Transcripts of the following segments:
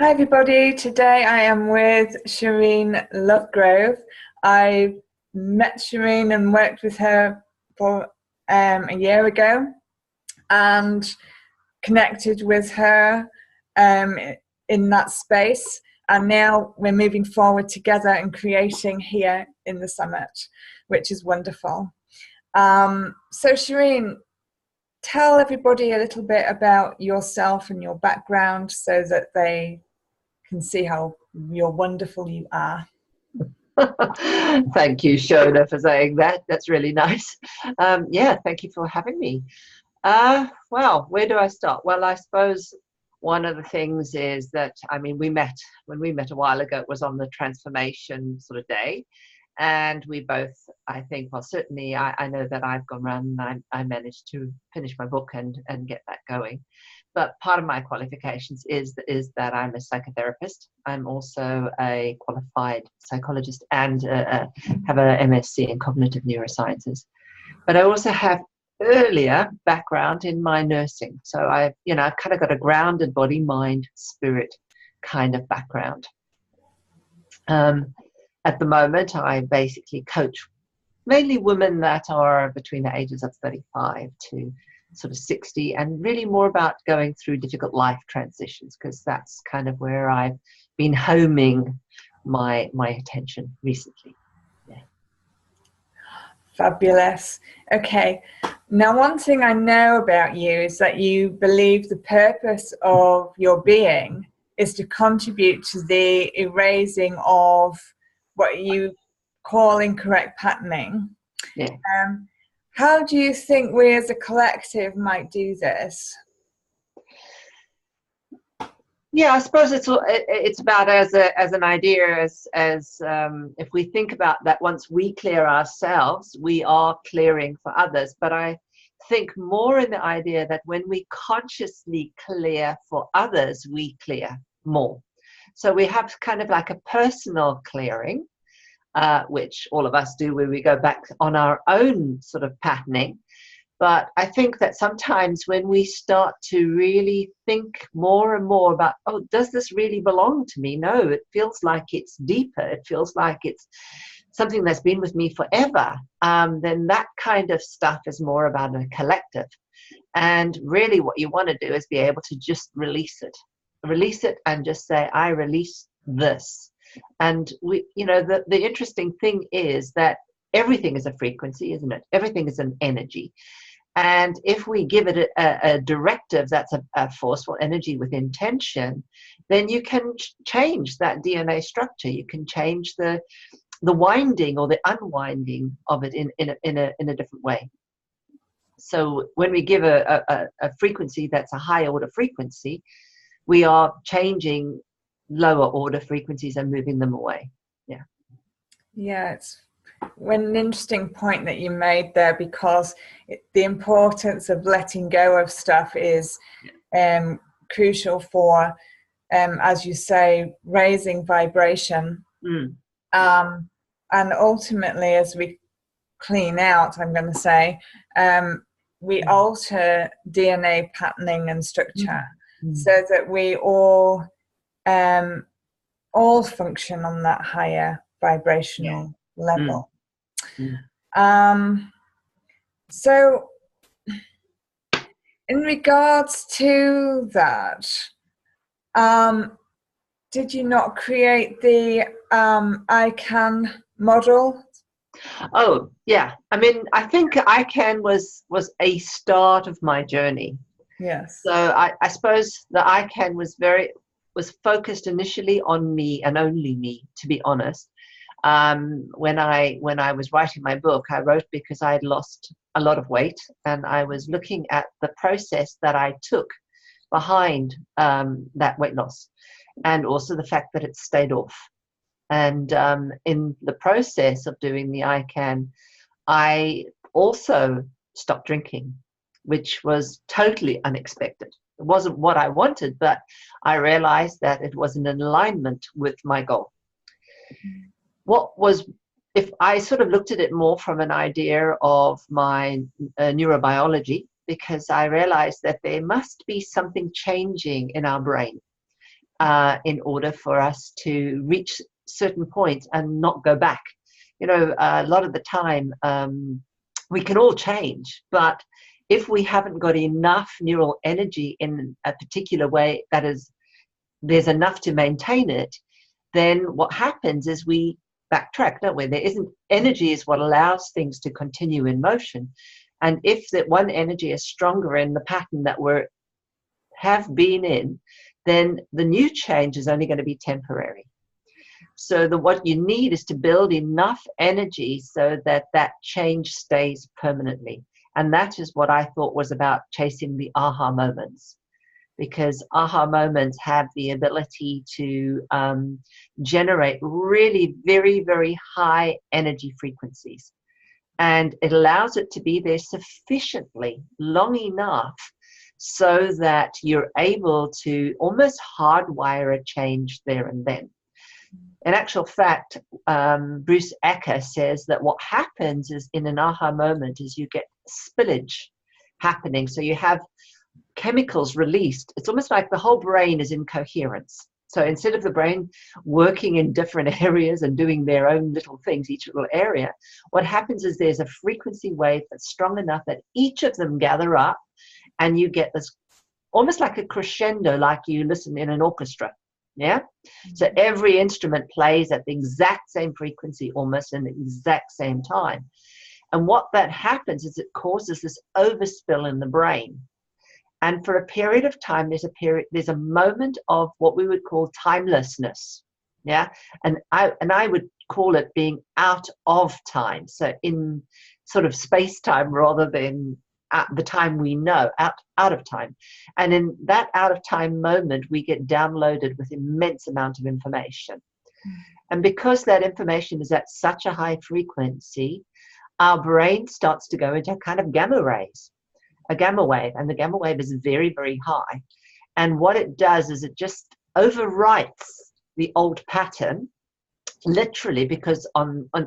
Hi everybody, today I am with Sherine Lovegrove. I met Sherine and worked with her for a year ago and connected with her in that space, and now we're moving forward together and creating here in the summit, which is wonderful. So Sherine, tell everybody a little bit about yourself and your background so that they can see how wonderful you are. Thank you, Shona, for saying that. That's really nice. Yeah, thank you for having me. Well, where do I start? Well, I suppose one of the things is that, when we met a while ago, it was on the transformation sort of day. And we both, I think, well, certainly I know that I've gone around and I managed to finish my book and get that going. But part of my qualifications is that I'm a psychotherapist. I'm also a qualified psychologist and have an MSc in cognitive neurosciences. But I also have earlier background in my nursing. So I've kind of got a grounded body, mind, spirit kind of background. At the moment, I basically coach mainly women that are between the ages of 35 to sort of 60, and really more about going through difficult life transitions, because that's kind of where I've been homing my attention recently. Yeah. Fabulous. Okay. Now, one thing I know about you is that you believe the purpose of your being is to contribute to the erasing of what you call incorrect patterning. Yeah. How do you think we as a collective might do this? Yeah, I suppose it's about as an idea, as if we think about that, once we clear ourselves, we are clearing for others. But I think more in the idea that when we consciously clear for others, we clear more. So we have kind of like a personal clearing, which all of us do, where we go back on our own sort of patterning. But I think that sometimes when we start to really think more and more about, oh, does this really belong to me? No, it feels like it's deeper. It feels like it's something that's been with me forever. Then that kind of stuff is more about a collective. And really what you want to do is be able to just release it and just say, I release this. And the interesting thing is that everything is a frequency, isn't it? Everything is an energy. And if we give it a directive that's a forceful energy with intention, then you can change that DNA structure. You can change the winding or the unwinding of it in a different way. So when we give a frequency that's a high order frequency, we are changing lower order frequencies and moving them away. Yeah, it's an interesting point that you made there, because the importance of letting go of stuff is crucial for, as you say, raising vibration. And ultimately, as we clean out, I'm going to say, we alter DNA patterning and structure so that we all function on that higher vibrational level. So in regards to that, did you not create the iCAN model? Oh, yeah. I think iCAN was a start of my journey. Yes. So I suppose the iCAN was focused initially on me and only me, to be honest. When I was writing my book, I wrote because I had lost a lot of weight, and I was looking at the process that I took behind that weight loss, and also the fact that it stayed off. And in the process of doing the iCAN, I also stopped drinking, which was totally unexpected. It wasn't what I wanted, but I realized that it was in alignment with my goal. If I sort of looked at it more from an idea of my neurobiology, because I realized that there must be something changing in our brain. in order for us to reach certain points and not go back. You know, a lot of the time we can all change, but if we haven't got enough neural energy in a particular way, that is, there's enough to maintain it, then what happens is we backtrack, don't we? There isn't energy is what allows things to continue in motion. And if that one energy is stronger in the pattern that we have been in, then the new change is only going to be temporary. So what you need is to build enough energy so that that change stays permanently. And that is what I thought was about chasing the aha moments, because aha moments have the ability to generate really very, very high energy frequencies. And it allows it to be there sufficiently long enough so that you're able to almost hardwire a change there and then. In actual fact, Bruce Ecker says that what happens is in an aha moment is you get spillage happening. So you have chemicals released. It's almost like the whole brain is in coherence. So instead of the brain working in different areas and doing their own little things, each little area, what happens is there's a frequency wave that's strong enough that each of them gather up, and you get this almost like a crescendo, like you listen in an orchestra. Yeah. So every instrument plays at the exact same frequency, almost in the exact same time. And what that happens is it causes this overspill in the brain. And for a period of time, there's a moment of what we would call timelessness. Yeah. And I would call it being out of time. So in sort of space-time rather than at the time we know, out of time. And in that out of time moment, we get downloaded with immense amount of information. And because that information is at such a high frequency, our brain starts to go into kind of gamma rays, a gamma wave. And the gamma wave is very, very high. And what it does is it just overwrites the old pattern, literally, because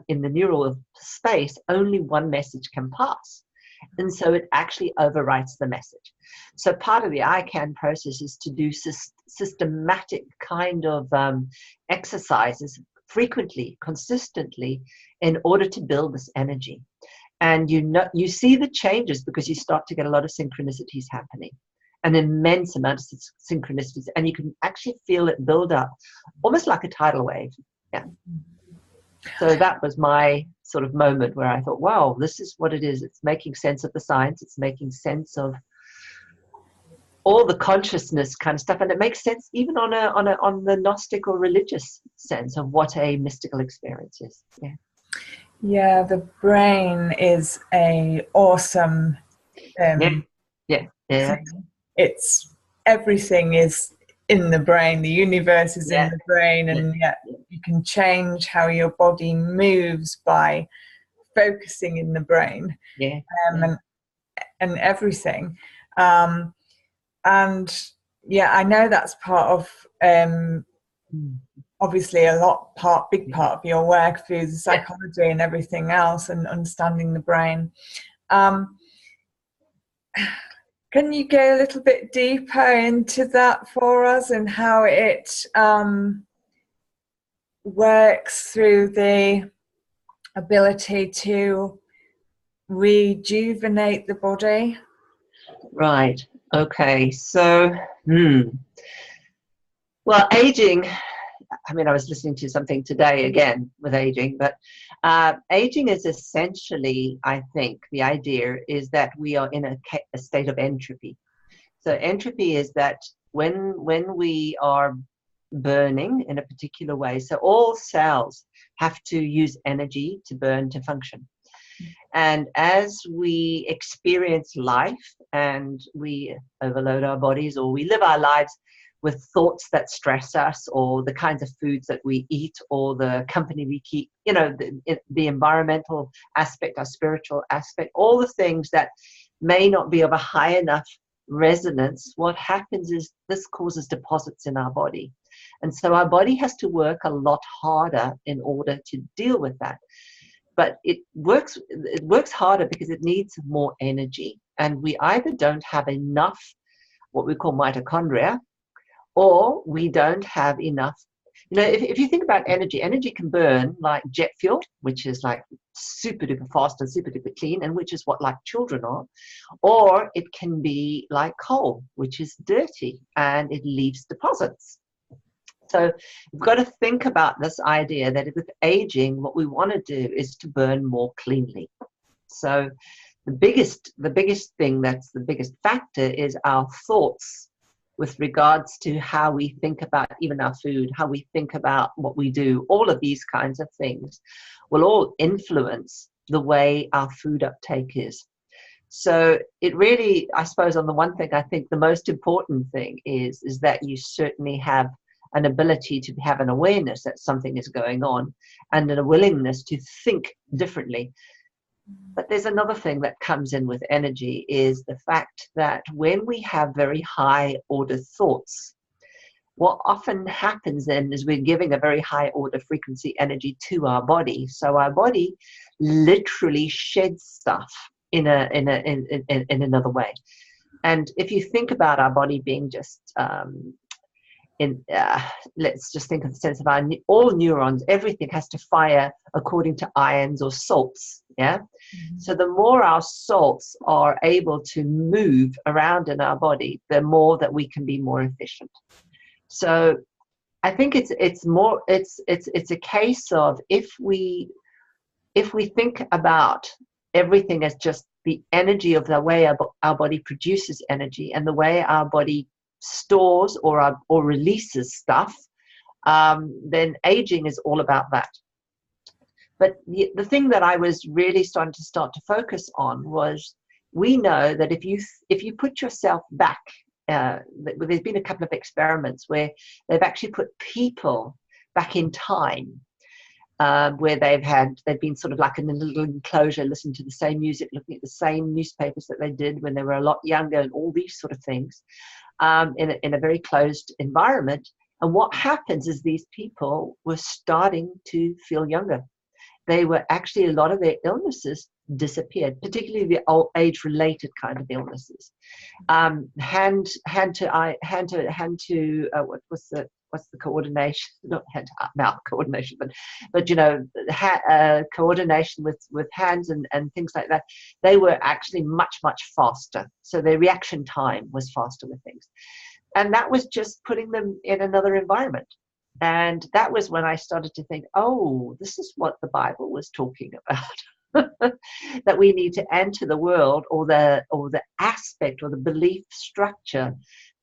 in the neural space, only one message can pass. And so it actually overwrites the message. So part of the iCAN process is to do systematic kind of exercises frequently, consistently, in order to build this energy. And you see the changes because you start to get a lot of synchronicities happening, an immense amount of synchronicities, and you can actually feel it build up, almost like a tidal wave. Yeah. So that was my sort of moment where I thought, wow, this is what it is. It's making sense of the science. It's making sense of all the consciousness kind of stuff. And it makes sense even on the Gnostic or religious sense of what a mystical experience is. Yeah. Yeah, the brain is a awesome yeah. thing. It's everything is in the brain. The universe is in the brain, and yet you can change how your body moves by focusing in the brain. And everything. And yeah, I know that's part of obviously big part of your work through the psychology and everything else, and understanding the brain. Can you go a little bit deeper into that for us, and how it works through the ability to rejuvenate the body? Right. Okay. So, well, aging, I mean, I was listening to something today again with aging, but aging is essentially, I think, the idea is that we are in a state of entropy. So entropy is that when we are burning in a particular way, so all cells have to use energy to burn, to function. And as we experience life and we overload our bodies, or we live our lives with thoughts that stress us, or the kinds of foods that we eat, or the company we keep, you know, the environmental aspect, our spiritual aspect, all the things that may not be of a high enough resonance, what happens is this causes deposits in our body. And so our body has to work a lot harder in order to deal with that. But it works harder because it needs more energy. And we either don't have enough, what we call mitochondria, or we don't have enough. You know, if you think about energy, energy can burn like jet fuel, which is like super duper fast and super duper clean, and which is what like children are, or it can be like coal, which is dirty and it leaves deposits. So we've got to think about this idea that with aging, what we want to do is to burn more cleanly. So the biggest thing, that's the biggest factor, is our thoughts with regards to how we think about even our food, how we think about what we do. All of these kinds of things will all influence the way our food uptake is. So it really, I suppose, on the one thing, I think the most important thing is that you certainly have an ability to have an awareness that something is going on and a willingness to think differently. But there's another thing that comes in with energy, is the fact that when we have very high order thoughts, what often happens then is we're giving a very high order frequency energy to our body. So our body literally sheds stuff in another way. And if you think about our body being just let's just think of the sense of all neurons, everything has to fire according to ions or salts. Yeah. Mm-hmm. So the more our salts are able to move around in our body, the more that we can be more efficient. So I think it's a case of, if we think about everything as just the energy of the way our body produces energy and the way our body stores or releases stuff, then aging is all about that. But the thing that I was really starting to focus on was, we know that if you put yourself back, there's been a couple of experiments where they've actually put people back in time, where they've been sort of like in a little enclosure, listening to the same music, looking at the same newspapers that they did when they were a lot younger, and all these sort of things, in a very closed environment. And what happens is these people were starting to feel younger. They were actually, a lot of their illnesses disappeared, particularly the old age-related kind of illnesses. Hand to what's the coordination? Not hand to mouth coordination, but you know, coordination with hands and things like that. They were actually much faster. So their reaction time was faster with things, and that was just putting them in another environment. And that was when I started to think, oh, this is what the Bible was talking about. That we need to enter the world, or the aspect or the belief structure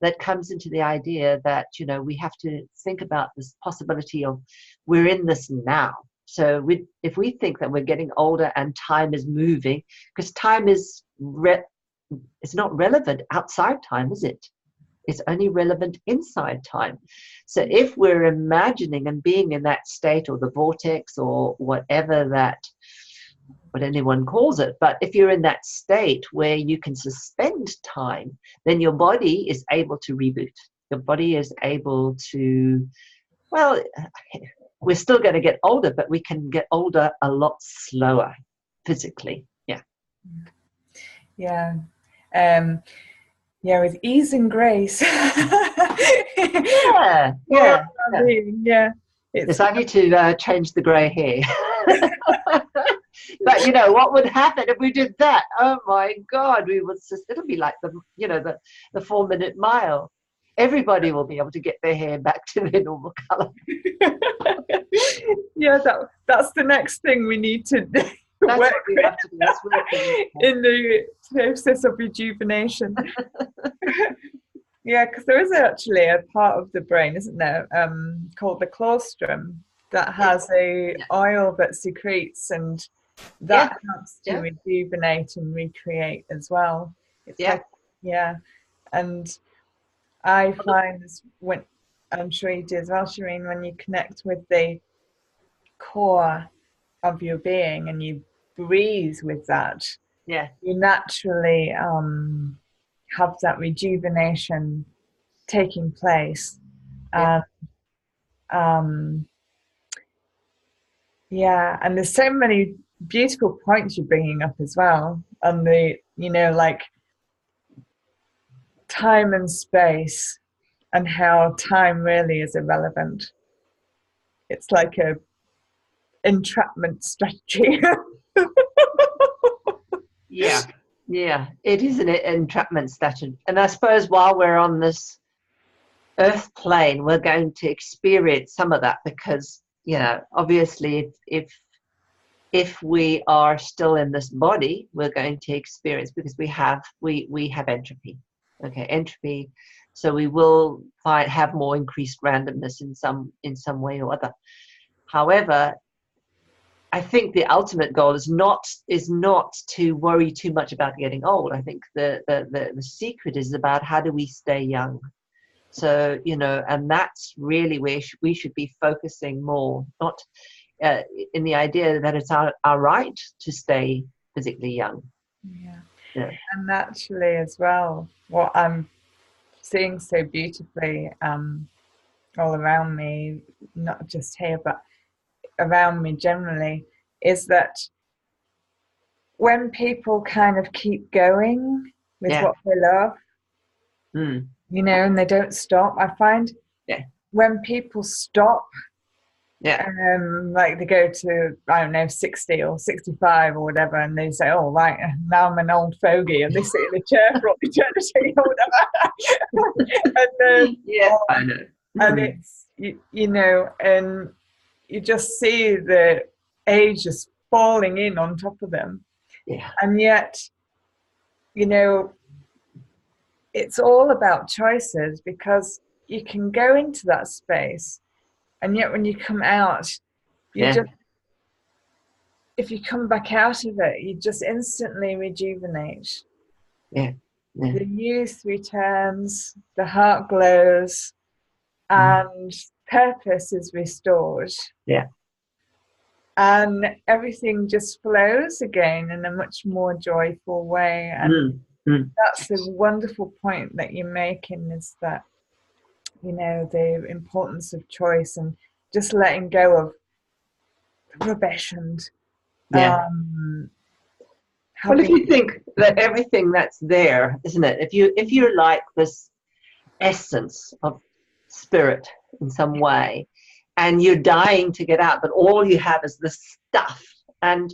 that comes into the idea that, you know, we have to think about this possibility of, we're in this now. So if we think that we're getting older and time is moving, because time is it's not relevant outside time, is it? It's only relevant inside time. So if we're imagining and being in that state, or the vortex, or whatever what anyone calls it, but if you're in that state where you can suspend time, then your body is able to reboot. Your body is able to, well, we're still going to get older, but we can get older a lot slower physically. Yeah. Yeah. Yeah, with ease and grace. Yeah. Yes, I need to change the grey hair. But you know what would happen if we did that? Oh my God, it'll be like the 4-minute mile. Everybody will be able to get their hair back to their normal colour. Yeah, that's the next thing we need to do. That's what we have to do. In the process of rejuvenation. Yeah, because there is actually a part of the brain, isn't there, called the colostrum, that has a oil that secretes, and that helps to rejuvenate and recreate as well. It's and I find this, when I'm sure you do as well, Sherine, when you connect with the core of your being and you breathe with that, you naturally have that rejuvenation taking place. And there's so many beautiful points you're bringing up as well, on the, you know, like time and space, and how time really is irrelevant. It's like a entrapment strategy. Yeah, yeah, it is an entrapment strategy. And I suppose while we're on this earth plane, we're going to experience some of that, because, you know, obviously if we are still in this body, we're going to experience, because we have entropy. Okay, entropy. So we will have more increased randomness in some way or other. However, I think the ultimate goal is not to worry too much about getting old. I think the secret is about how do we stay young. So, you know, and that's really where we should be focusing more, not in the idea that it's our right to stay physically young. Yeah. And naturally as well, what I'm seeing so beautifully all around me, not just here, but around me generally, is that when people kind of keep going with what they love, you know, and they don't stop, I find when people stop, like they go to, I don't know, 60 or 65 or whatever, and they say, oh, right, now I'm an old fogey, and they sit in a chair for all eternity or whatever. And then, I know. And it's, you know, and you just see the age just falling in on top of them. Yeah. And yet, you know, it's all about choices, because you can go into that space, and yet when you come out, you just, if you come back out of it, you just instantly rejuvenate. Yeah. The youth returns, the heart glows, and purpose is restored. Yeah. And everything just flows again in a much more joyful way. And that's the wonderful point that you're making, is that, you know, the importance of choice and just letting go of rubbish and well, if you think that everything that's there, isn't it? If you're like this essence of spirit in some way, and you're dying to get out, but all you have is this stuff, and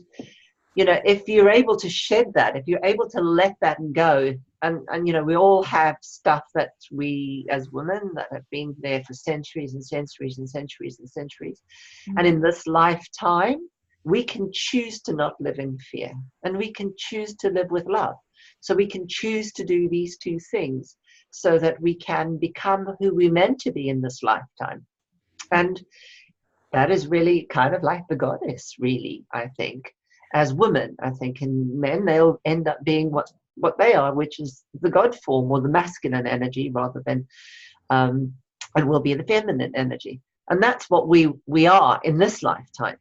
you know, if you're able to shed that, if you're able to let that go, and you know, we all have stuff that we as women that have been there for centuries and centuries and centuries and centuries, and in this lifetime we can choose to not live in fear, and we can choose to live with love. So we can choose to do these two things so that we can become who we're meant to be in this lifetime. And that is really kind of like the goddess, really, I think. As women, I think, and men, they'll end up being what they are, which is the God form, or the masculine energy, rather than, and will be the feminine energy. And that's what we are in this lifetime.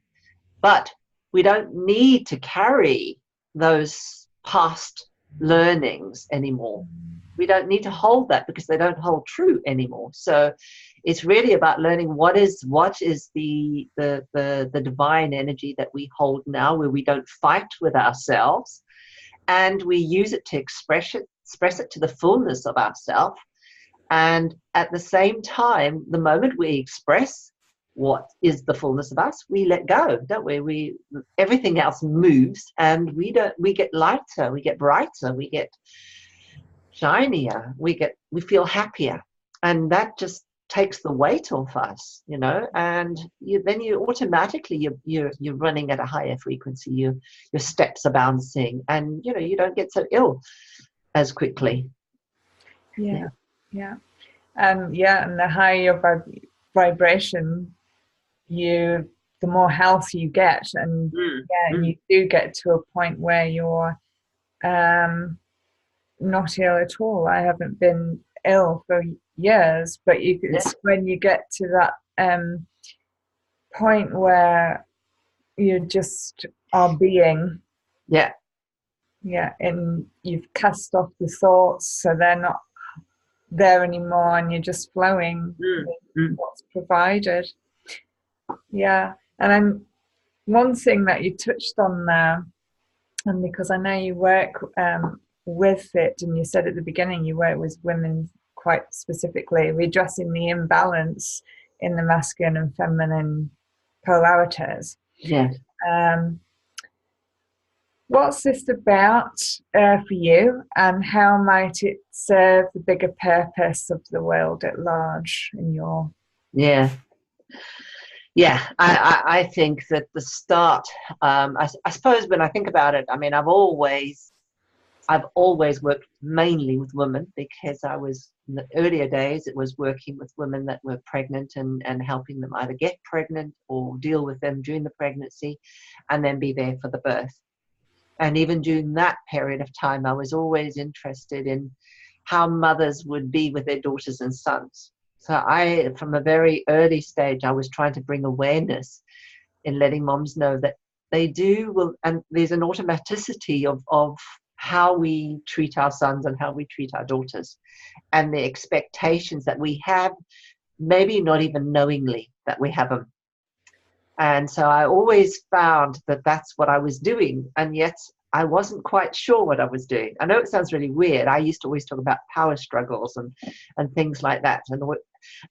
But we don't need to carry those past learnings anymore. We don't need to hold that, because they don't hold true anymore. So it's really about learning what is the divine energy that we hold now, where we don't fight with ourselves, and we use it to express it to the fullness of ourselves. And at the same time, the moment we express what is the fullness of us, we let go, don't we? Everything else moves, and we get lighter, we get brighter, we get shinier, we feel happier, and that just takes the weight off us, you know. And then you automatically you're running at a higher frequency, your steps are bouncing, and you know, you don't get so ill as quickly. And the higher your vibration, the more health you get, and you do get to a point where you're not ill at all. I haven't been ill for years, but it's when you get to that point where you just are being, and you've cast off the thoughts, so they're not there anymore, and you're just flowing with what's provided. And then one thing that you touched on there, and because I know you work with it, and you said at the beginning you work with women quite specifically, redressing the imbalance in the masculine and feminine polarities. Yeah. What's this about for you, and how might it serve the bigger purpose of the world at large in your... I think that the start, I suppose when I think about it, I mean, I've always worked mainly with women, because I was, in the earlier days, it was working with women that were pregnant and helping them either get pregnant or deal with them during the pregnancy and then be there for the birth. And even during that period of time, I was always interested in how mothers would be with their daughters and sons. So from a very early stage, I was trying to bring awareness in letting moms know that they and there's an automaticity of how we treat our sons and how we treat our daughters, and the expectations that we have, maybe not even knowingly that we have them. And so I always found that that's what I was doing, and yet I wasn't quite sure what I was doing. I know it sounds really weird. I used to always talk about power struggles and things like that. And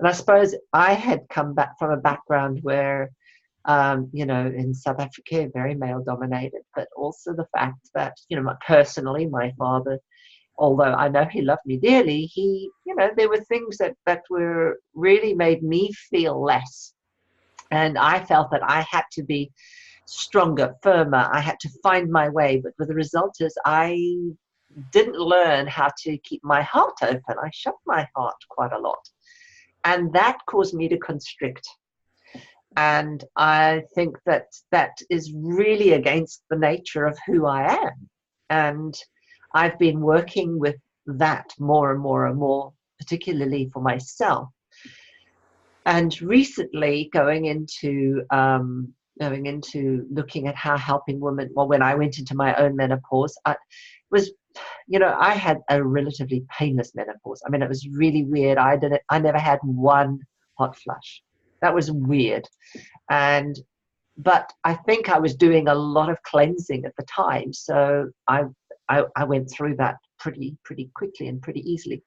I suppose I had come back from a background where, in South Africa, very male dominated, but also the fact that, personally, my father, although I know he loved me dearly, there were things that were really made me feel less. And I felt that I had to be stronger, firmer. I had to find my way. But the result is I didn't learn how to keep my heart open. I shut my heart quite a lot. And that caused me to constrict. And I think that is really against the nature of who I am. And I've been working with that more and more and more, particularly for myself. And recently going into looking at how helping women, well, when I went into my own menopause, I had a relatively painless menopause. I mean, it was really weird. I never had one hot flush. That was weird. But I think I was doing a lot of cleansing at the time. So I went through that pretty quickly and pretty easily.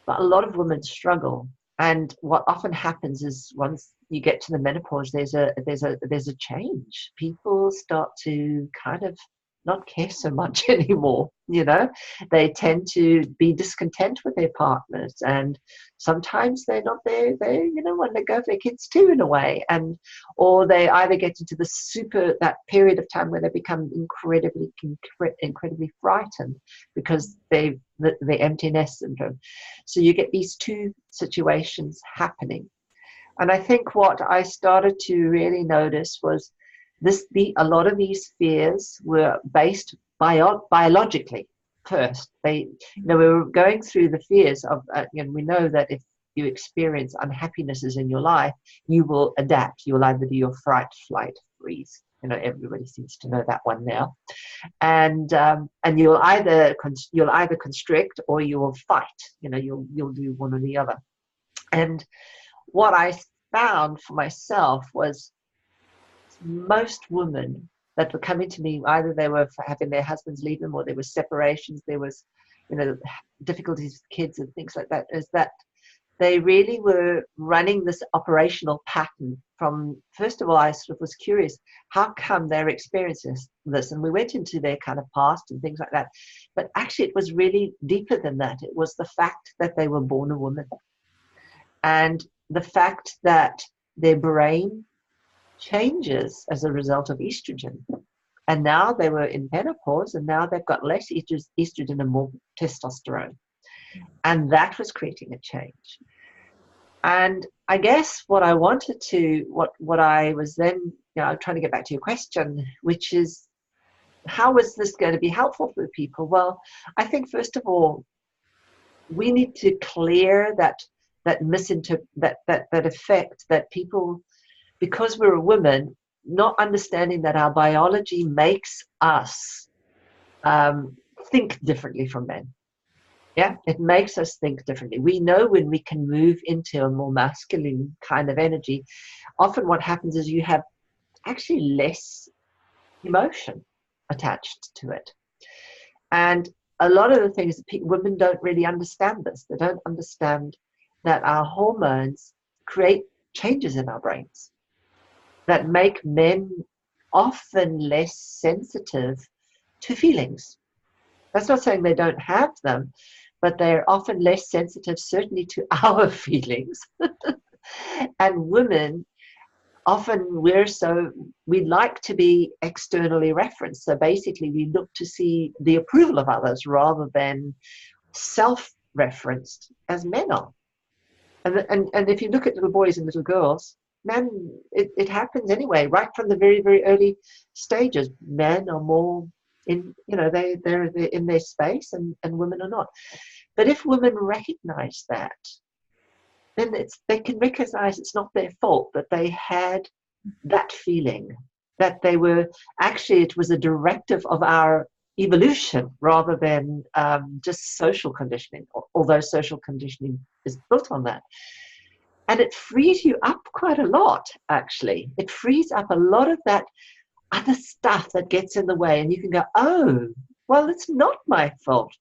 But a lot of women struggle. And what often happens is once you get to the menopause, there's a change. People start to kind of not care so much anymore. They tend to be discontent with their partners, and sometimes they're not there. They want to go for their kids too, in a way, or they either get into that period of time where they become incredibly frightened because the empty nest syndrome. So you get these two situations happening. And I think what I started to really notice was a lot of these fears were based biologically first. We were going through the fears of, we know that if you experience unhappinesses in your life, you will adapt. You will either do your fight, flight, freeze. Everybody seems to know that one now. And you'll either constrict or you will fight. You'll do one or the other. And what I found for myself was most women that were coming to me, either they were having their husbands leave them, or there were separations, there was, difficulties with kids and things like that, is that they really were running this operational pattern from, first of all, I sort of was curious, how come they're experiencing this? And we went into their kind of past and things like that. But actually, it was really deeper than that. It was the fact that they were born a woman. And the fact that their brain changes as a result of estrogen. And now they were in menopause, and now they've got less estrogen and more testosterone. And that was creating a change. And I guess what I wanted to, what I was then, trying to get back to your question, which is, how is this going to be helpful for people? Well, I think first of all, we need to clear that effect that people, because we're a woman, not understanding that our biology makes us think differently from men. Yeah, it makes us think differently. We know when we can move into a more masculine kind of energy, often what happens is you have actually less emotion attached to it. And a lot of the things, women don't really understand this. They don't understand that our hormones create changes in our brains that make men often less sensitive to feelings. That's not saying they don't have them, but they're often less sensitive, certainly to our feelings. And women, often we like to be externally referenced. So basically we look to see the approval of others rather than self-referenced as men are. And if you look at little boys and little girls, men, it happens anyway, right from the very, very early stages. Men are more in, they're in their space, and women are not. But if women recognize that, then they can recognize it's not their fault that they had that feeling, that they were actually, it was a directive of our evolution rather than just social conditioning, although social conditioning is built on that. And it frees you up quite a lot, actually. It frees up a lot of that other stuff that gets in the way, and you can go, oh, well, it's not my fault.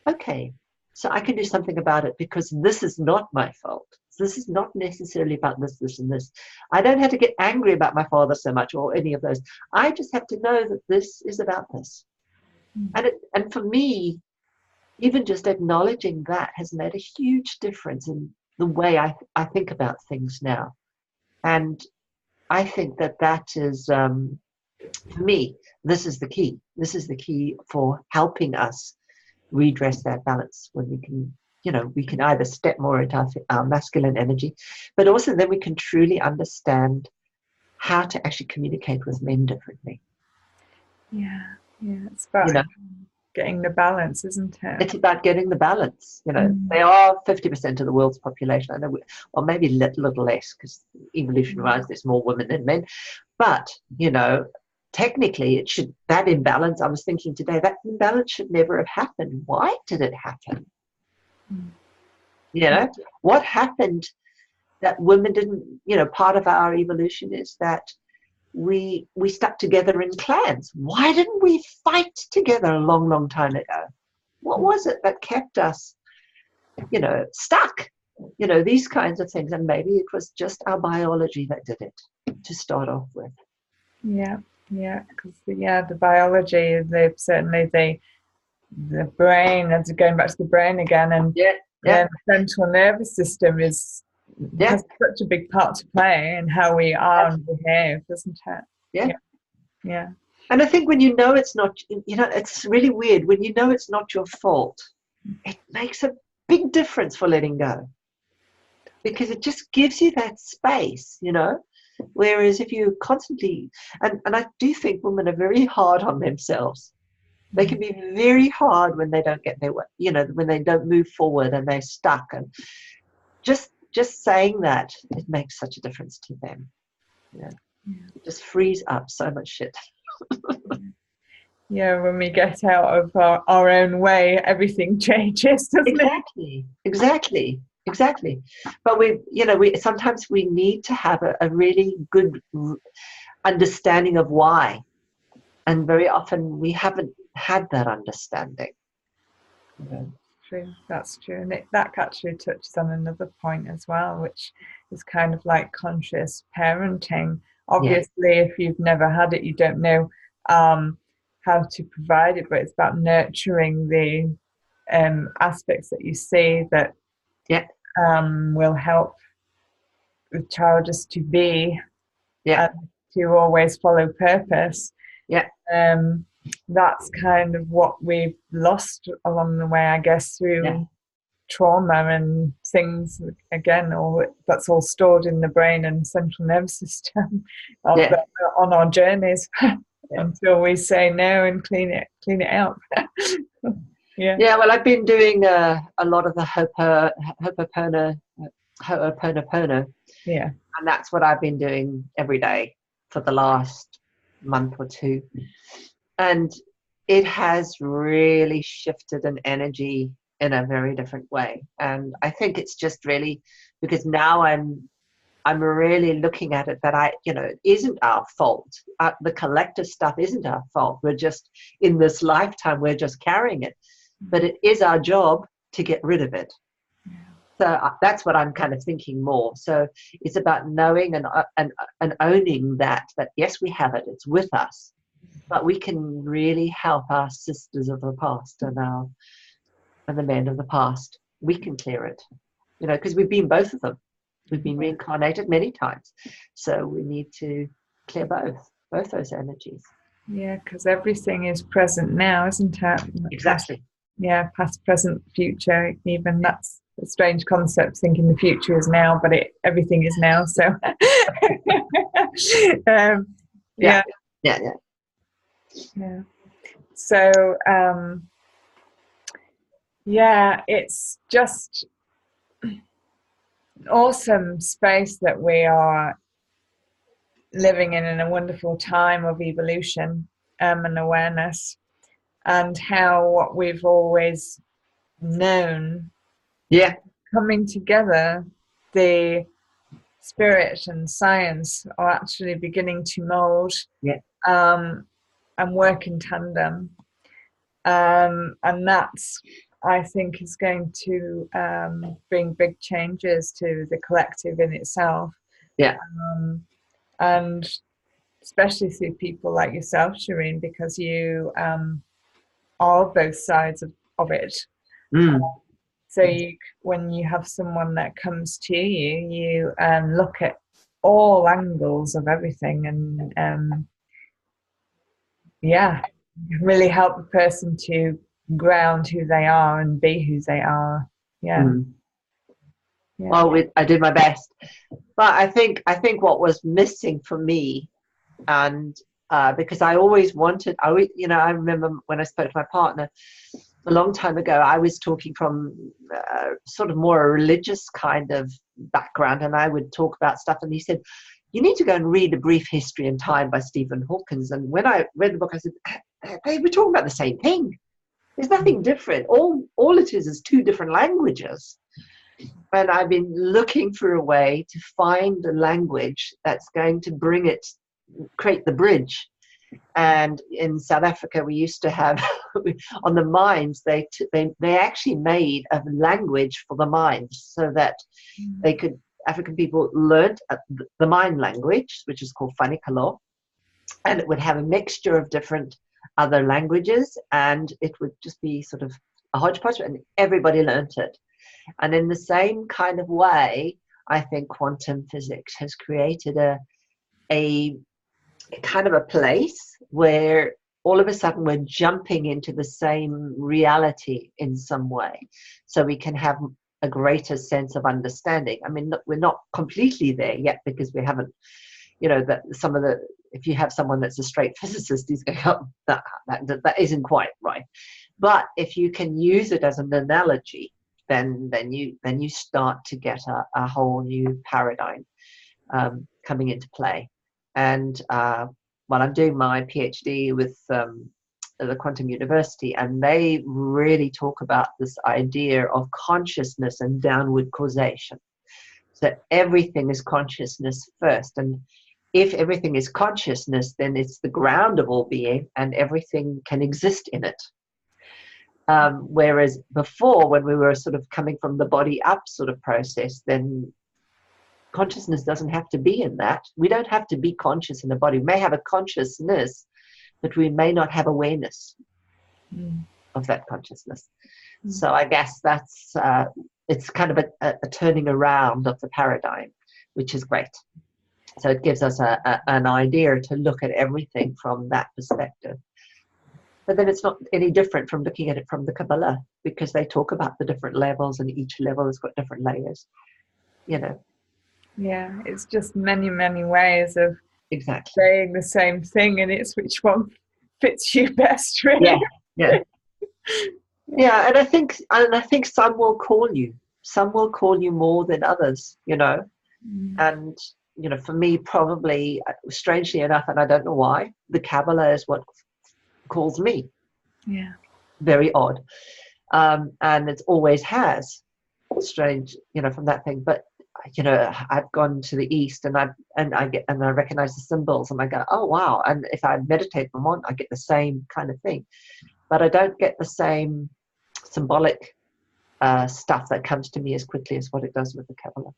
Okay, so I can do something about it because this is not my fault. This is not necessarily about this, this, and this. I don't have to get angry about my father so much or any of those. I just have to know that this is about this. And for me, even just acknowledging that has made a huge difference in the way I think about things now. And I think that is, for me, this is the key. This is the key for helping us redress that balance, when we can either step more into our masculine energy, but also then we can truly understand how to actually communicate with men differently. Yeah, it's about getting the balance, isn't it? It's about getting the balance. They are 50% of the world's population. I know, or maybe a little less, because evolution-wise, there's more women than men. But technically, that imbalance. I was thinking today, that imbalance should never have happened. Why did it happen? What happened that women didn't? Part of our evolution is that we stuck together in clans. Why didn't we fight together a long, long time ago? What was it that kept us, stuck? These kinds of things. And maybe it was just our biology that did it to start off with. Yeah, because the biology, certainly the brain, as going back to the brain again, and the central nervous system has such a big part to play in how we are and behave, doesn't it? Yeah. And I think when it's not, it's really weird. When it's not your fault, it makes a big difference for letting go, because it just gives you that space, Whereas if you constantly, and I do think women are very hard on themselves. They can be very hard when they don't get their way, when they don't move forward and they're stuck. And just saying that, it makes such a difference to them. It just frees up so much shit. When we get out of our own way, everything changes, doesn't it? Exactly. But we sometimes we need to have a really good understanding of why, and very often we haven't had that understanding. That's true, and that actually touches on another point as well, which is kind of like conscious parenting. Obviously, if you've never had it, you don't know how to provide it, but it's about nurturing the aspects that you see that will help the child just to be and to always follow purpose. That's kind of what we've lost along the way, I guess, through trauma and things, again, that's all stored in the brain and central nervous system on our journeys until we say no and clean it out. Well, I've been doing a lot of the Ho'oponopono. And that's what I've been doing every day for the last month or two. And it has really shifted an energy in a very different way. And I think it's just really because now I'm really looking at it that it isn't our fault. The collective stuff isn't our fault. We're just, in this lifetime, we're just carrying it. but it is our job to get rid of it. So that's what I'm kind of thinking more. So it's about knowing and owning that yes, we have it, it's with us, but we can really help our sisters of the past and the men of the past. We can clear it, because we've been both of them. We've been reincarnated many times. So we need to clear both those energies. Yeah, because everything is present now, isn't it? Exactly. Past, present, future. Even that's a strange concept, thinking the future is now, but everything is now. So, Yeah. So, it's just awesome space that we are living in a wonderful time of evolution and awareness, and how what we've always known coming together, the spirit and science are actually beginning to mold and work in tandem, and that's, I think, is going to bring big changes to the collective in itself, and especially through people like yourself, Sherine, because you are both sides of it. So when you have someone that comes to you, you look at all angles of everything, and really help the person to ground who they are and be who they are. Well, I did my best, but I think what was missing for me, and because I always wanted, I remember when I spoke to my partner a long time ago, I was talking from sort of more a religious kind of background, and I would talk about stuff, and he said, you need to go and read A Brief History in Time by Stephen Hawkins. And when I read the book, I said, they were talking about the same thing. There's nothing different. All it is two different languages. And I've been looking for a way to find a language that's going to create the bridge. And in South Africa, we used to have on the mines, they actually made a language for the mines, so that African people learned the mine language, which is called Fanikalo, and it would have a mixture of different other languages, and it would just be sort of a hodgepodge, and everybody learned it. And in the same kind of way, I think quantum physics has created a kind of a place where all of a sudden we're jumping into the same reality in some way, so we can have a greater sense of understanding. I mean, we're not completely there yet, because we haven't, if you have someone that's a straight physicist, he's going, oh, that isn't quite right. But if you can use it as an analogy, then you start to get a whole new paradigm coming into play. And I'm doing my PhD with the Quantum University, and they really talk about this idea of consciousness and downward causation. So everything is consciousness first, and if everything is consciousness, then it's the ground of all being, and everything can exist in it. Whereas before, when we were sort of coming from the body up sort of process, then consciousness doesn't have to be in that. We don't have to be conscious in the body. We may have a consciousness, but we may not have awareness of that consciousness. So I guess that's it's kind of a turning around of the paradigm, which is great. So it gives us an idea to look at everything from that perspective. But then it's not any different from looking at it from the Kabbalah, because they talk about the different levels, and each level has got different layers, Yeah, it's just many, many ways of saying the same thing, and it's which one fits you best, really. Yeah. And I think some will call you. Some will call you more than others, And for me, probably, strangely enough, and I don't know why, the Kabbalah is what calls me. Yeah. Very odd. And it always has. Strange, from that thing. But I've gone to the East, and I recognize the symbols, and I go, oh wow. And if I meditate them on, I get the same kind of thing, but I don't get the same symbolic stuff that comes to me as quickly as what it does with the Kabbalah.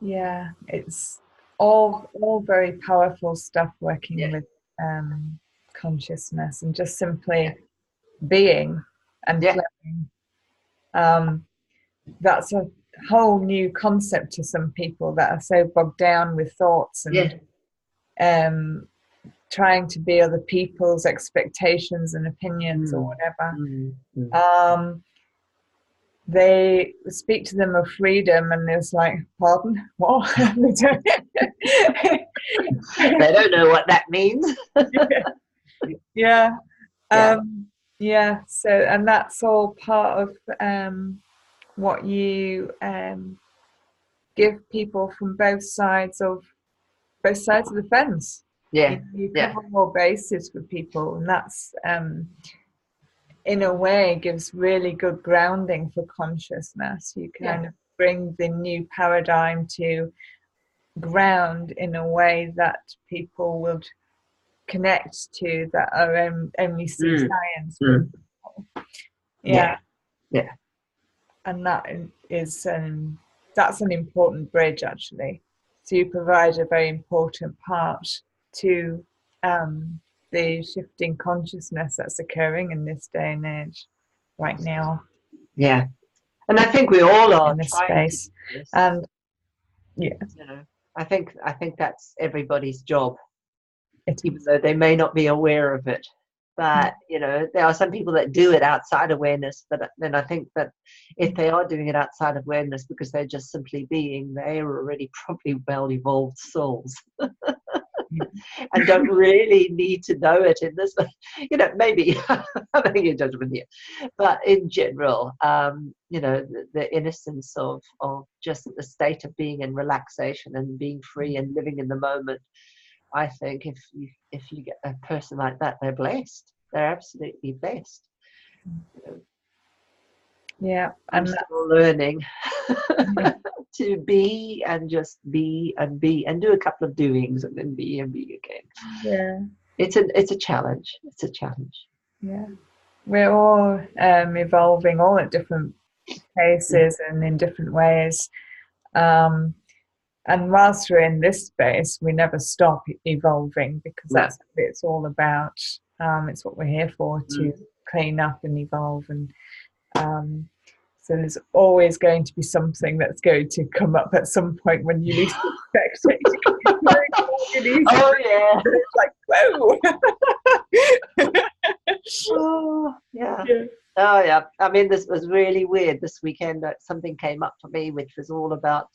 Yeah, it's all very powerful stuff, working with consciousness and just simply being and flowing. That's a whole new concept to some people that are so bogged down with thoughts and trying to be other people's expectations and opinions or whatever. They speak to them of freedom and it's like, pardon, what? They don't know what that means. So, and that's all part of what you give people from both sides of the fence. You cover more bases for people, and that's in a way gives really good grounding for consciousness. You kind of bring the new paradigm to ground in a way that people would connect to, that are only see science. And that is that's an important bridge, actually. So you provide a very important part to the shifting consciousness that's occurring in this day and age right now. And I think we all are in this space. And I think that's everybody's job, even though they may not be aware of it. But there are some people that do it outside awareness, but then I think that if they are doing it outside awareness because they're just simply being, they are already probably well evolved souls. And don't really need to know it in this, maybe I'm making a judgment here, but in general, the innocence of just the state of being in relaxation and being free and living in the moment. I think if you get a person like that, they're blessed. They're absolutely blessed. I'm still learning to be and just be and do a couple of doings and then be and be again. It's a challenge. It's a challenge. We're all evolving, all at different paces and in different ways. And whilst we're in this space, we never stop evolving, because that's what it's all about. It's what we're here for, to clean up and evolve. And so there's always going to be something that's going to come up at some point when you least expect it. It's like, whoa. I mean, this was really weird this weekend. Something came up for me which was all about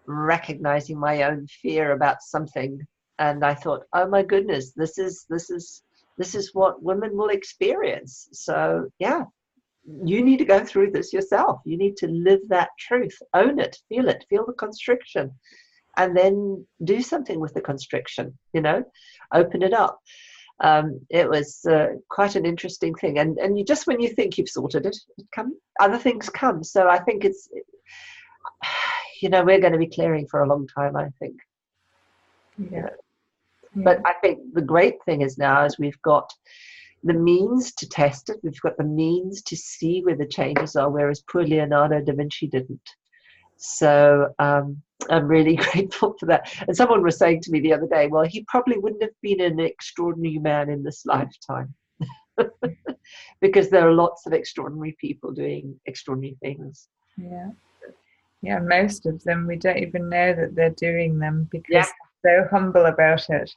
recognizing my own fear about something, and I thought, oh my goodness, this is what women will experience. So you need to go through this yourself. You need to live that truth, own it, feel the constriction, and then do something with the constriction, open it up. It was quite an interesting thing, and you just, when you think you've sorted it, other things come. So I think it's we're going to be clearing for a long time, I think. But I think the great thing is now is we've got the means to test it. We've got the means to see where the changes are, whereas poor Leonardo da Vinci didn't. So I'm really grateful for that. And someone was saying to me the other day, well, he probably wouldn't have been an extraordinary man in this lifetime. Because there are lots of extraordinary people doing extraordinary things. Most of them we don't even know that they're doing them, because they're so humble about it.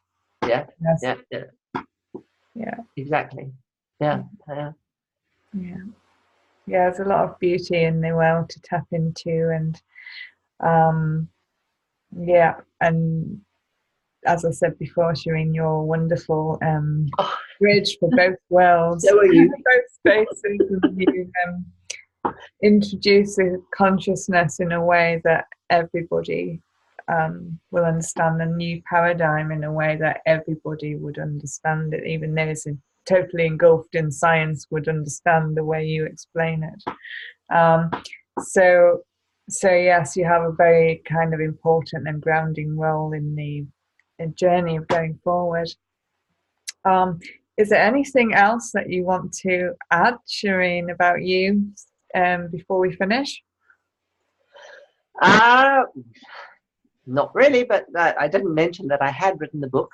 Exactly. There's a lot of beauty in the world to tap into, and and as I said before, Sherine, you're a wonderful bridge for both worlds. So are you. Both spaces, and you introduce a consciousness in a way that everybody will understand, a new paradigm in a way that everybody would understand it, even those totally engulfed in science would understand the way you explain it. So yes, you have a very kind of important and grounding role in the journey of going forward. Is there anything else that you want to add, Sherine, about you before we finish? Not really, but I didn't mention that I had written the book,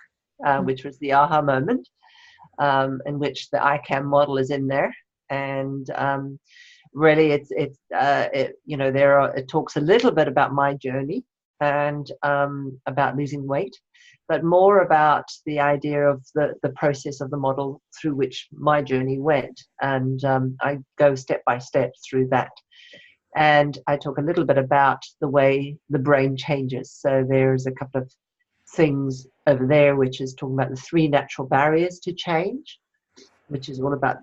which was the aha moment, in which the iCAN model is in there, and really, it talks a little bit about my journey and about losing weight, but more about the idea of the process of the model through which my journey went, and I go step by step through that. And I talk a little bit about the way the brain changes. So there's a couple of things over there, which is talking about the 3 natural barriers to change, which is all about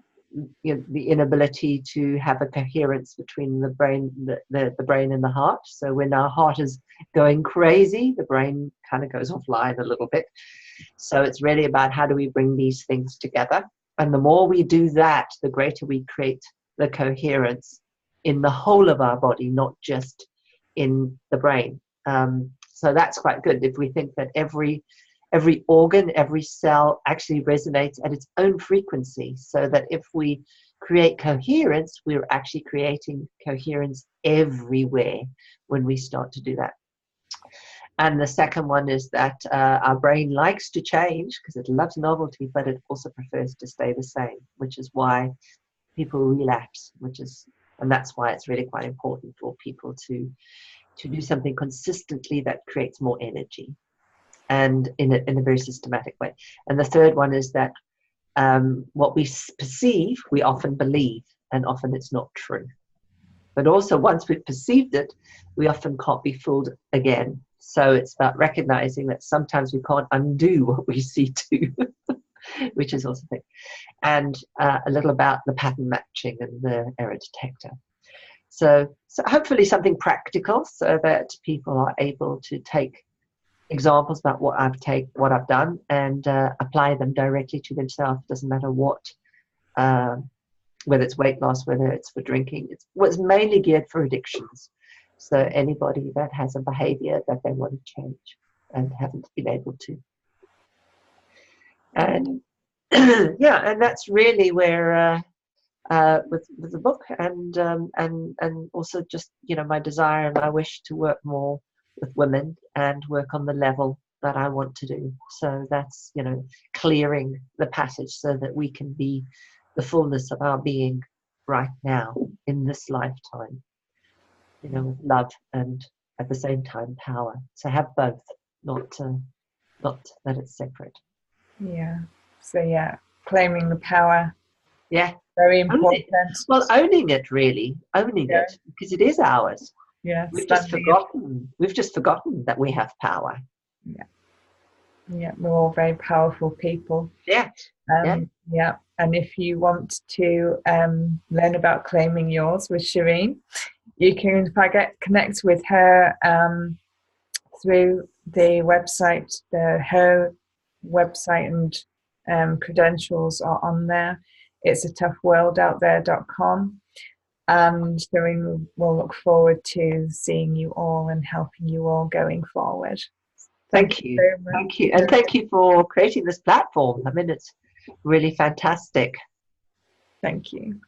the inability to have a coherence between the brain, the brain and the heart. So when our heart is going crazy, the brain kind of goes offline a little bit. So it's really about how do we bring these things together. And the more we do that, the greater we create the coherence in the whole of our body, not just in the brain. So that's quite good if we think that every organ, every cell actually resonates at its own frequency, so that if we create coherence, we're actually creating coherence everywhere when we start to do that. And the second one is that our brain likes to change because it loves novelty, but it also prefers to stay the same, which is why people relapse, and that's why it's really quite important for people to do something consistently that creates more energy, and in a very systematic way. And the third one is that what we perceive, we often believe, and often it's not true. But also once we've perceived it, we often can't be fooled again. So it's about recognizing that sometimes we can't undo what we see too, which is also a thing. And a little about the pattern matching and the error detector. So hopefully something practical, so that people are able to take examples about what I've done and apply them directly to themselves. Doesn't matter what, whether it's weight loss, whether it's for drinking. It's mainly geared for addictions. So anybody that has a behavior that they want to change and haven't been able to. And yeah, and that's really where with the book, and also just my desire and my wish to work more with women and work on the level that I want to do. So that's clearing the passage so that we can be the fullness of our being right now in this lifetime, with love and at the same time power. So have both, not that it's separate. Yeah. So yeah, claiming the power. Yeah. Very important. Owning it, really. Owning it, because it is ours. Yeah. We've just forgotten that we have power. Yeah. Yeah, we're all very powerful people. Yeah. Yeah. And if you want to learn about claiming yours with Sherine, you can connect with her through the website. Her website and credentials are on there. It's atough-world-out-there.com, and Sherine will look forward to seeing you all and helping you all going forward. Thank you. Thank you. And thank you for creating this platform. I mean, it's really fantastic. Thank you.